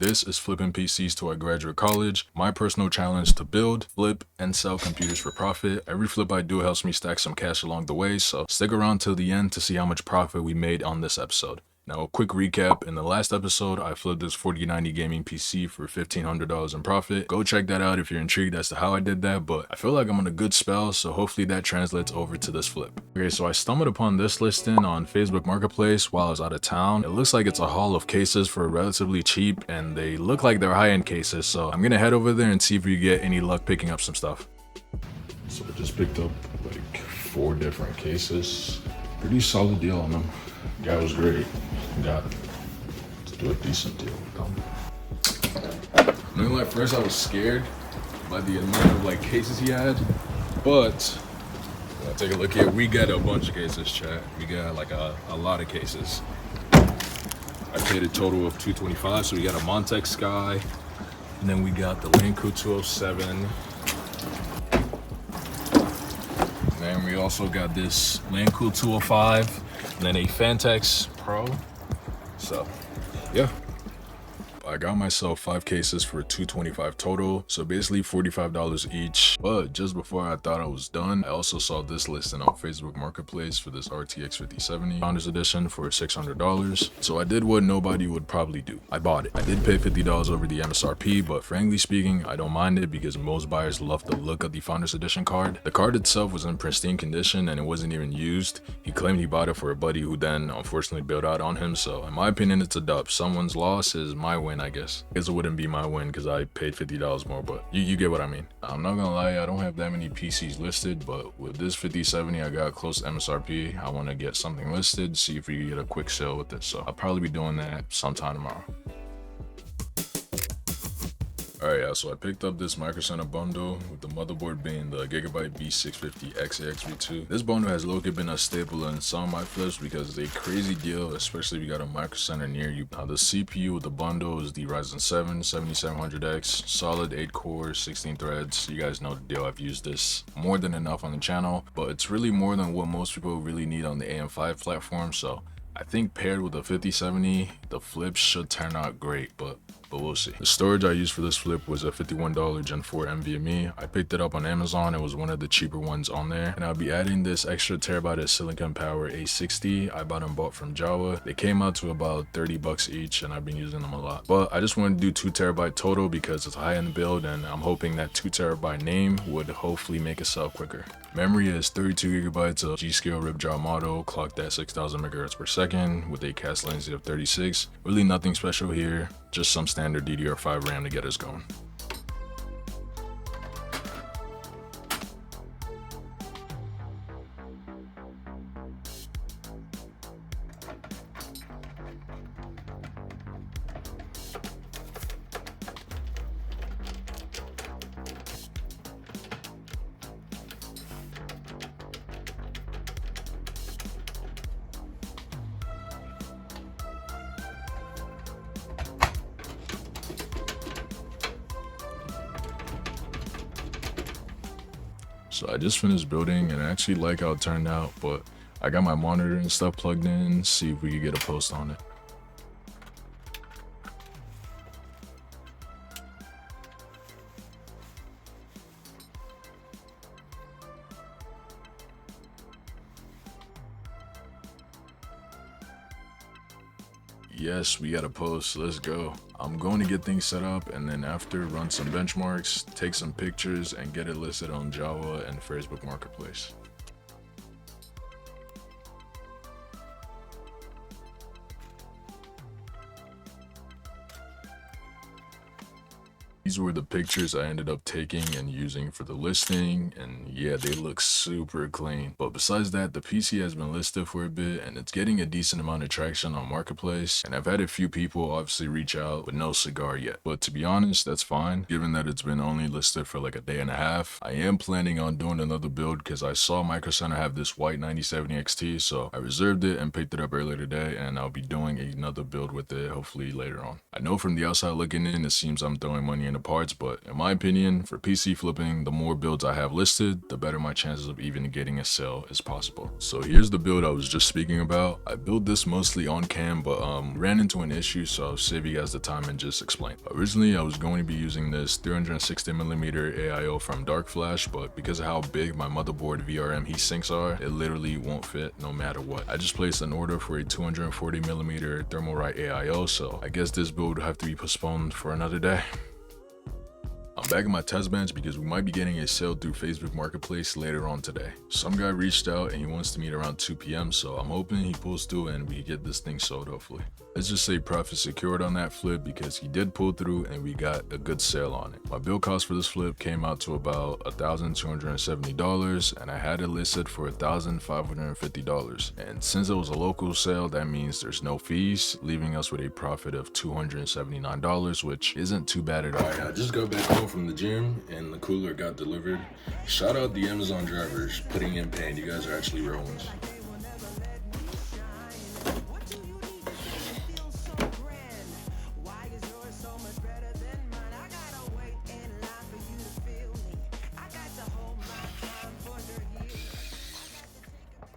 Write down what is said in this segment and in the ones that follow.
This is Flipping PCs to our graduate college, my personal challenge to build, flip, and sell computers for profit. Every flip I do helps me stack some cash along the way, so stick around till the end to see how much profit we made on this episode. Now, a quick recap. In the last episode, I flipped this 4090 gaming PC for $1,500 in profit. Go check that out if you're intrigued as to how I did that, but I feel like I'm on a good spell, so hopefully that translates over to this flip. Okay, so I stumbled upon this listing on Facebook Marketplace while I was out of town. It looks like it's a haul of cases for relatively cheap, and they look like they're high-end cases, so I'm gonna head over there and see if we get any luck picking up some stuff. So I just picked up like 4 different cases. Pretty solid deal on them. Guy was great. Got to do a decent deal with them. I mean, like, first I was scared by the amount of like cases he had, but take a look here. We got a bunch of cases, chat. We got like a lot of cases. I paid a total of $225. So we got a Montex Sky, and then we got the Lanku 207. And then we also got this Lanku 205, and then a Fantex Pro. So, yeah. I got myself 5 cases for $225 total, so basically $45 each. But just before I thought I was done, I also saw this listing on Facebook Marketplace for this RTX 5070 Founders Edition for $600. So I did what nobody would probably do. I bought it. I did pay $50 over the MSRP, but frankly speaking, I don't mind it because most buyers love the look of the Founders Edition card. The card itself was in pristine condition and it wasn't even used. He claimed he bought it for a buddy who then unfortunately bailed out on him, so in my opinion, it's a dub. Someone's loss is my win, I guess. I guess it wouldn't be my win because I paid $50 more, but you get what I mean. I'm not gonna lie, I don't have that many PCs listed, but with this 5070, I got close to MSRP. I want to get something listed, see if we can get a quick sale with it. So I'll probably be doing that sometime tomorrow. Alright, yeah, so I picked up this Micro Center bundle with the motherboard being the Gigabyte B650 XAX-V2. This bundle has low-key been a staple in some of my flips because it's a crazy deal, especially if you got a Micro Center near you. Now, the CPU with the bundle is the Ryzen 7 7700X, solid 8 cores, 16 threads. You guys know the deal. I've used this more than enough on the channel, but it's really more than what most people really need on the AM5 platform, so I think paired with the 5070, the flip should turn out great, but we'll see. The storage I used for this flip was a $51 Gen 4 NVMe. I picked it up on Amazon. It was one of the cheaper ones on there. And I'll be adding this extra terabyte of Silicon Power A60 I bought from Java. They came out to about $30 each, and I've been using them a lot. But I just wanted to do 2 terabyte total because it's a high-end build, and I'm hoping that 2 terabyte name would hopefully make it sell quicker. Memory is 32 gigabytes of G.Skill Ripjaw model, clocked at 6,000 megahertz per second with a cache latency of 36. Really nothing special here, just some standard DDR5 RAM to get us going. So I just finished building and I actually like how it turned out, but I got my monitor and stuff plugged in, see if we could get a post on it. Yes, we got a post. Let's go. I'm going to get things set up and then after run some benchmarks, take some pictures, and get it listed on Java and Facebook Marketplace. These were the pictures I ended up taking and using for the listing, and yeah, they look super clean. But besides that, the PC has been listed for a bit and it's getting a decent amount of traction on Marketplace, and I've had a few people obviously reach out with no cigar yet. But to be honest, that's fine, given that it's been only listed for like a day and a half. I am planning on doing another build because I saw Micro Center have this white 9070 XT, so I reserved it and picked it up earlier today, and I'll be doing another build with it hopefully later on. I know from the outside looking in, it seems I'm throwing money in a the parts, but in my opinion, for PC flipping, the more builds I have listed, the better my chances of even getting a sale is possible. So here's the build I was just speaking about. I built this mostly on cam, but ran into an issue, so I'll save you guys the time and just explain. Originally, I was going to be using this 360mm AIO from Dark Flash, but because of how big my motherboard VRM heat sinks are, it literally won't fit no matter what. I just placed an order for a 240mm Thermalright AIO, so I guess this build would have to be postponed for another day. I'm back in my test bench because we might be getting a sale through Facebook Marketplace later on today. Some guy reached out and he wants to meet around 2 p.m. so I'm hoping he pulls through and we can get this thing sold hopefully. Let's just say profit secured on that flip because he did pull through and we got a good sale on it. My build cost for this flip came out to about $1,270 and I had it listed for $1,550. And since it was a local sale, that means there's no fees, leaving us with a profit of $279, which isn't too bad at all. Alright, I just got back home from the gym and the cooler got delivered. Shout out the Amazon drivers putting in pain. You guys are actually real ones.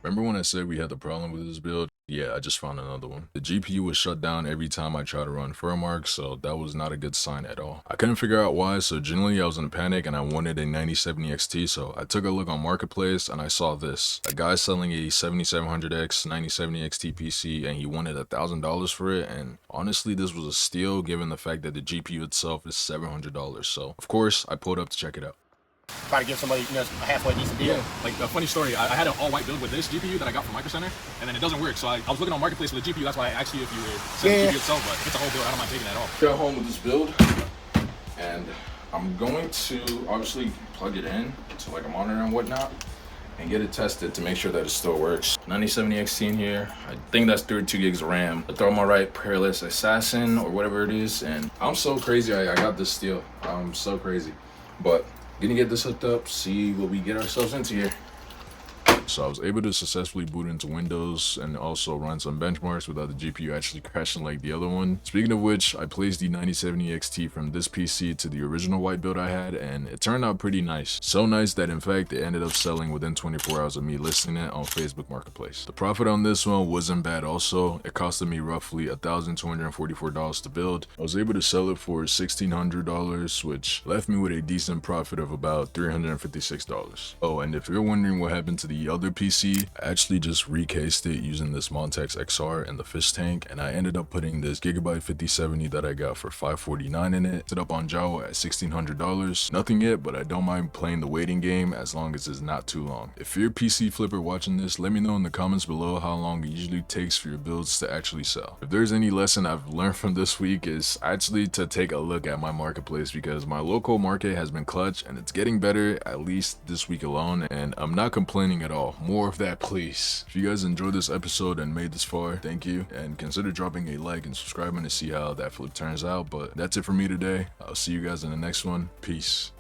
Remember when I said we had the problem with this build? Yeah, I just found another one. The GPU was shut down every time I tried to run Furmark, so that was not a good sign at all. I couldn't figure out why, so generally I was in a panic and I wanted a 9070 XT, so I took a look on Marketplace and I saw this. A guy selling a 7700X 9070 XT PC and he wanted $1,000 for it, and honestly this was a steal given the fact that the GPU itself is $700, so of course I pulled up to check it out. Try to give somebody, you know, a halfway decent deal. Yeah, like a funny story, I had an all-white build with this GPU that I got from Micro Center, and then it doesn't work. So I was looking on Marketplace for the GPU. That's why I asked you if you would send the GPU itself, but if it's a whole build, I don't mind taking that off. Got home with this build, and I'm going to obviously plug it in to like a monitor and whatnot, and get it tested to make sure that it still works. 9070 XT in here. I think that's 32 gigs of RAM. The Thermalright Peerless Assassin or whatever it is, and I'm so crazy. I got this steal. I'm so crazy, but. Gonna get this hooked up, see what we get ourselves into here. So I was able to successfully boot into Windows and also run some benchmarks without the GPU actually crashing like the other one. Speaking of which, I placed the 9070 XT from this PC to the original white build I had, and it turned out pretty nice. So nice that in fact it ended up selling within 24 hours of me listing it on Facebook Marketplace. The profit on this one wasn't bad also. It costed me roughly $1,244 to build. I was able to sell it for $1,600, which left me with a decent profit of about $356. Oh, and if you're wondering what happened to the other PC, I actually just recased it using this Montex XR and the fish tank, and I ended up putting this Gigabyte 5070 that I got for $549 in it. Set up on Jawa at $1,600. Nothing yet, but I don't mind playing the waiting game as long as it's not too long. If you're a PC flipper watching this, let me know in the comments below how long it usually takes for your builds to actually sell. If there's any lesson I've learned from this week is actually to take a look at my marketplace, because my local market has been clutch and it's getting better, at least this week alone, and I'm not complaining at all. More of that, please. If you guys enjoyed this episode and made this far, thank you, and consider dropping a like and subscribing to see how that flip turns out. But that's it for me today. I'll see you guys in the next one. Peace.